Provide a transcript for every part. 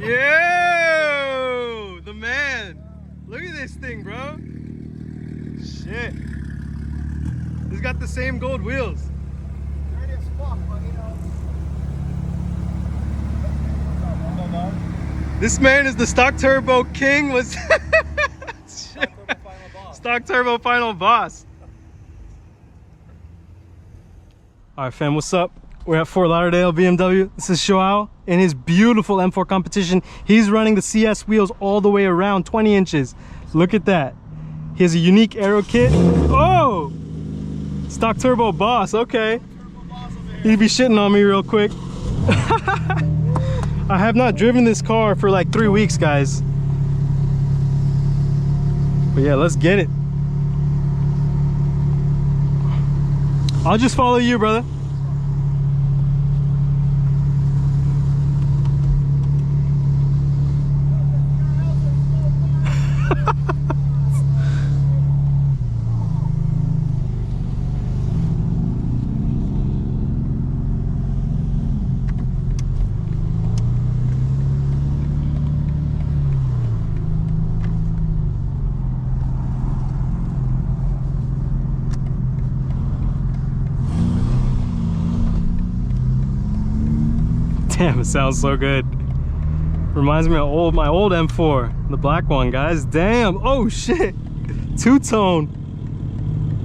Yo, the man. Look at this thing, bro. Shit. He's got the same gold wheels. Dirty as fuck, but you know. This man is the stock turbo king. Was stock turbo final boss. All right, fam, what's up? We're at Fort Lauderdale BMW. This is Joao in his beautiful M4 competition. He's running the CS wheels all the way around, 20 inches. Look at that. He has a unique aero kit. Oh! Stock turbo boss, okay. He'd be shitting on me real quick. I have not driven this car for like 3 weeks, guys. But yeah, let's get it. I'll just follow you, brother. Damn, it sounds so good. Reminds me of my old M4, the black one, guys. Damn, oh shit. Two-tone.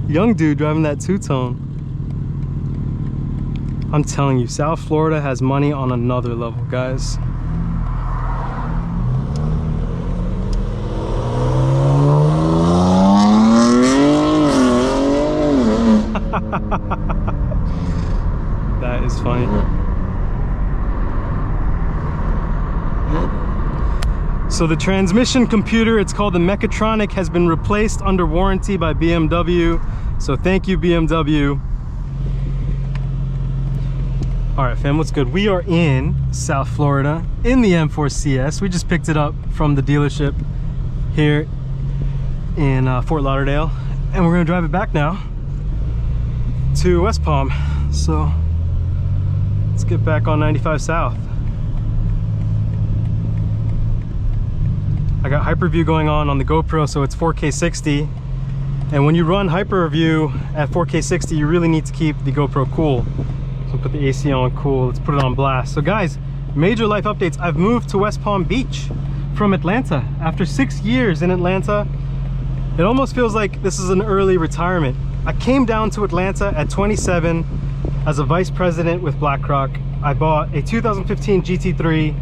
Young dude driving that two-tone. I'm telling you, South Florida has money on another level, guys. That is funny. So the transmission computer, it's called the Mechatronic, has been replaced under warranty by BMW. So thank you, BMW. All right, fam, what's good? We are in South Florida in the M4 CS. We just picked it up from the dealership here in Fort Lauderdale. And we're gonna drive it back now to West Palm. So let's get back on 95 South. I got Hyperview going on the GoPro, so it's 4K 60. And when you run Hyperview at 4K 60, you really need to keep the GoPro cool. So put the AC on cool, let's put it on blast. So guys, major life updates. I've moved to West Palm Beach from Atlanta. After 6 years in Atlanta, it almost feels like this is an early retirement. I came down to Atlanta at 27 as a vice president with BlackRock. I bought a 2015 GT3.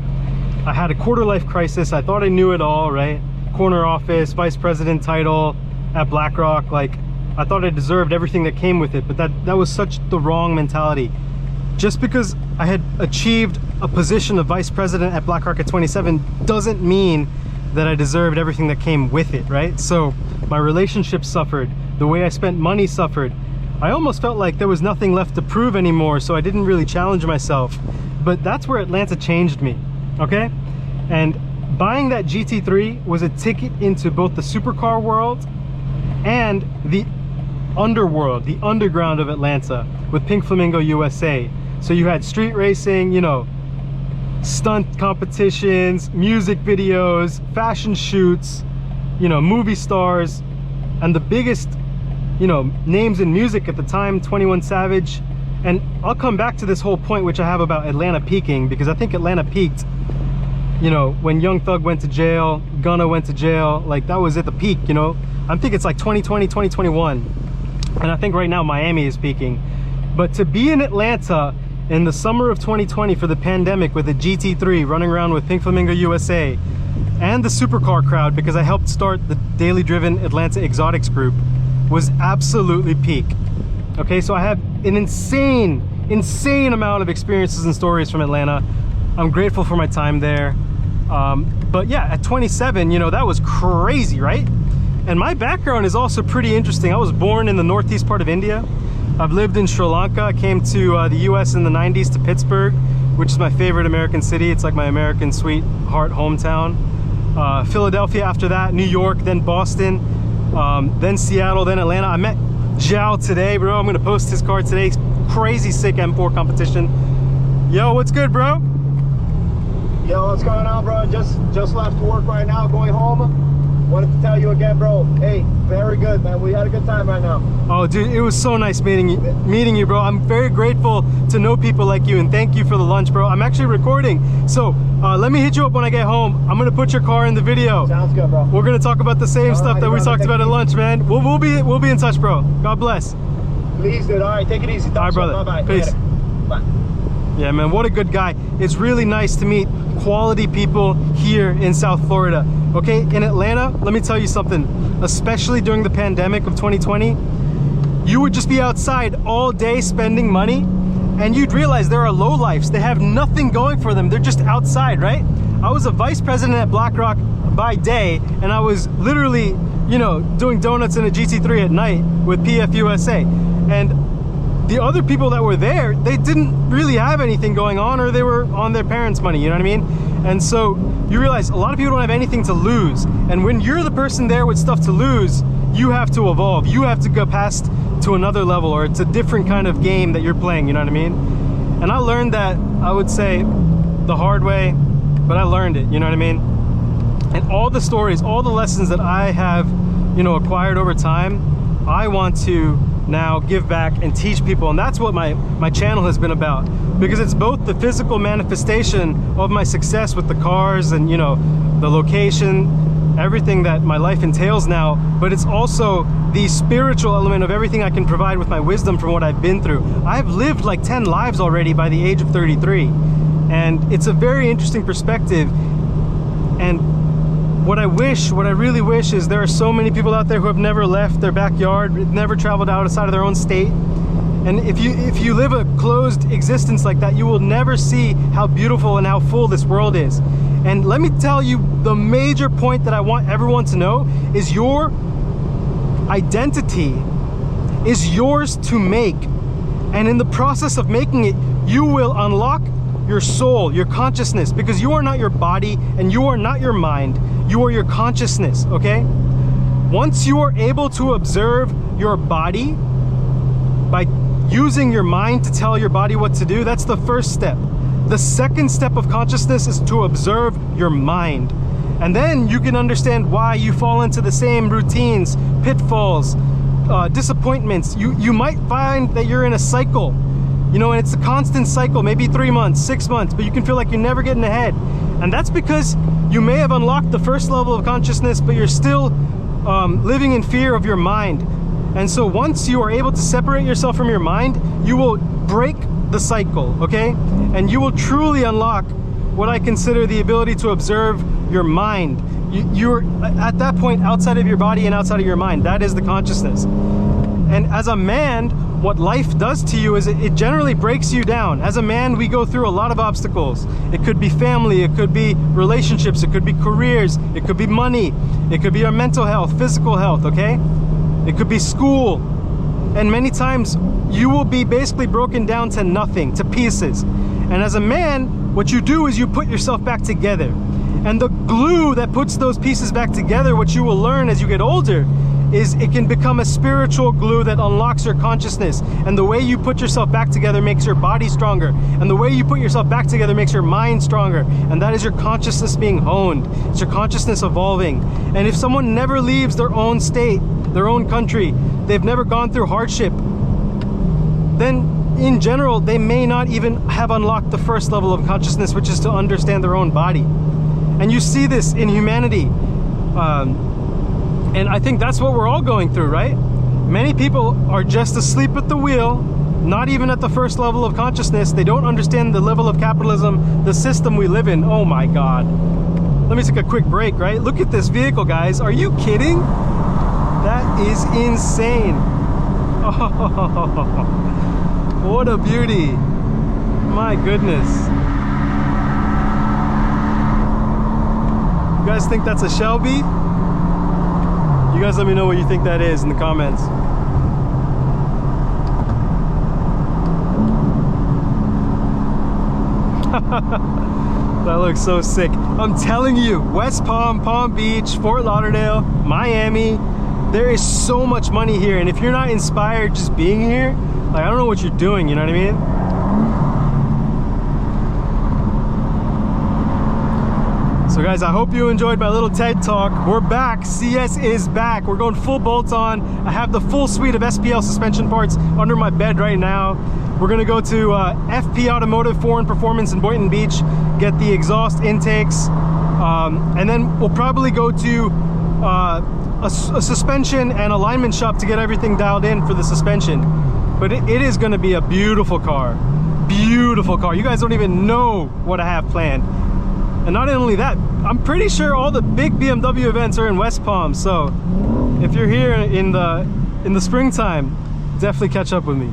I had a quarter life crisis. I thought I knew it all, right? Corner office, vice president title at BlackRock. Like, I thought I deserved everything that came with it, but that was such the wrong mentality. Just because I had achieved a position of vice president at BlackRock at 27 doesn't mean that I deserved everything that came with it, right? So my relationship suffered. The way I spent money suffered. I almost felt like there was nothing left to prove anymore, so I didn't really challenge myself. But that's where Atlanta changed me. Okay, and buying that GT3 was a ticket into both the supercar world and the underworld, the underground of Atlanta with Pink Flamingo USA. So you had street racing, you know, stunt competitions, music videos, fashion shoots, you know, movie stars, and the biggest, you know, names in music at the time, 21 Savage. And I'll come back to this whole point which I have about Atlanta peaking, because I think Atlanta peaked, you know, when Young Thug went to jail, Gunna went to jail. Like, that was at the peak, you know. I think it's like 2020, 2021. And I think right now Miami is peaking. But to be in Atlanta in the summer of 2020 for the pandemic with a GT3 running around with Pink Flamingo USA and the supercar crowd, because I helped start the daily driven Atlanta Exotics group, was absolutely peak. Okay, so I have an insane amount of experiences and stories from Atlanta. I'm grateful for my time there. But yeah, at 27, you know, that was crazy, right? And my background is also pretty interesting. I was born in the northeast part of India. I've lived in Sri Lanka. I came to the US in the 90s to Pittsburgh, which is my favorite American city. It's like my American sweetheart hometown. Philadelphia after that, New York, then Boston, then Seattle, then Atlanta. I met Zhao today, bro. I'm gonna post his car today. Crazy sick M4 competition. Yo, what's good, bro? Yo, what's going on, bro? Just left work right now, going home. Wanted to tell you again, bro. Hey, very good, man. We had a good time right now. Oh, dude, it was so nice meeting you, bro. I'm very grateful to know people like you, and thank you for the lunch, bro. I'm actually recording, so let me hit you up when I get home. I'm gonna put your car in the video. Sounds good, bro. We're gonna talk about the same stuff that we talked about at lunch, man. We'll be in touch, bro. God bless. Please, dude. All right, take it easy. All right, brother. Bye-bye. Peace. Bye. Yeah, man, what a good guy. It's really nice to meet quality people here in South Florida. Okay, in Atlanta, let me tell you something, especially during the pandemic of 2020, you would just be outside all day spending money, and you'd realize there are lowlifes. They have nothing going for them. They're just outside, right? I was a vice president at BlackRock by day, and I was literally, you know, doing donuts in a GT3 at night with PFUSA. And the other people that were there, they didn't really have anything going on, or they were on their parents' money, you know what I mean? And so you realize a lot of people don't have anything to lose. And when you're the person there with stuff to lose, you have to evolve. You have to go past to another level, or it's a different kind of game that you're playing, you know what I mean? And I learned that, I would say, the hard way, but I learned it, you know what I mean? And all the stories, all the lessons that I have, you know, acquired over time, I want to now give back and teach people. And that's what my channel has been about, because it's both the physical manifestation of my success with the cars and, you know, the location, everything that my life entails now, but it's also the spiritual element of everything I can provide with my wisdom from what I've been through. I've lived like 10 lives already by the age of 33, and it's a very interesting perspective. And what I really wish is there are so many people out there who have never left their backyard, never traveled outside of their own state. And if you live a closed existence like that, you will never see how beautiful and how full this world is. And let me tell you, the major point that I want everyone to know is your identity is yours to make. And in the process of making it, you will unlock your soul, your consciousness, because you are not your body and you are not your mind. You are your consciousness, okay? Once you are able to observe your body by using your mind to tell your body what to do, that's the first step. The second step of consciousness is to observe your mind. And then you can understand why you fall into the same routines, pitfalls, disappointments. You might find that you're in a cycle, you know, and it's a constant cycle, maybe 3 months, 6 months, but you can feel like you're never getting ahead. And that's because you may have unlocked the first level of consciousness, but you're still living in fear of your mind. And so once you are able to separate yourself from your mind, you will break the cycle, okay? And you will truly unlock what I consider the ability to observe your mind. You're at that point outside of your body and outside of your mind. That is the consciousness. And as a man, what life does to you is it generally breaks you down. As a man, we go through a lot of obstacles. It could be family, it could be relationships, it could be careers, it could be money, it could be our mental health, physical health, okay? It could be school. And many times you will be basically broken down to nothing, to pieces. And as a man, what you do is you put yourself back together. And the glue that puts those pieces back together, what you will learn as you get older, is it can become a spiritual glue that unlocks your consciousness. And the way you put yourself back together makes your body stronger. And the way you put yourself back together makes your mind stronger. And that is your consciousness being honed. It's your consciousness evolving. And if someone never leaves their own state, their own country, they've never gone through hardship, then in general, they may not even have unlocked the first level of consciousness, which is to understand their own body. And you see this in humanity. And I think that's what we're all going through, right? Many people are just asleep at the wheel, not even at the first level of consciousness. They don't understand the level of capitalism, the system we live in. Oh my God. Let me take a quick break, right? Look at this vehicle, guys. Are you kidding? That is insane. Oh, what a beauty. My goodness. You guys think that's a Shelby? You guys let me know what you think that is in the comments. That looks so sick. I'm telling you, West Palm, Palm Beach, Fort Lauderdale, Miami, there is so much money here. And if you're not inspired just being here, like, I don't know what you're doing, you know what I mean? So guys, I hope you enjoyed my little TED talk. We're back. CS is back. We're going full bolt on. I have the full suite of SPL suspension parts under my bed right now. We're gonna go to FP Automotive Foreign Performance in Boynton Beach, get the exhaust intakes, and then we'll probably go to a suspension and alignment shop to get everything dialed in for the suspension. But it is gonna be a beautiful car. Beautiful car. You guys don't even know what I have planned. And not only that, I'm pretty sure all the big BMW events are in West Palm. So if you're here in the springtime, definitely catch up with me.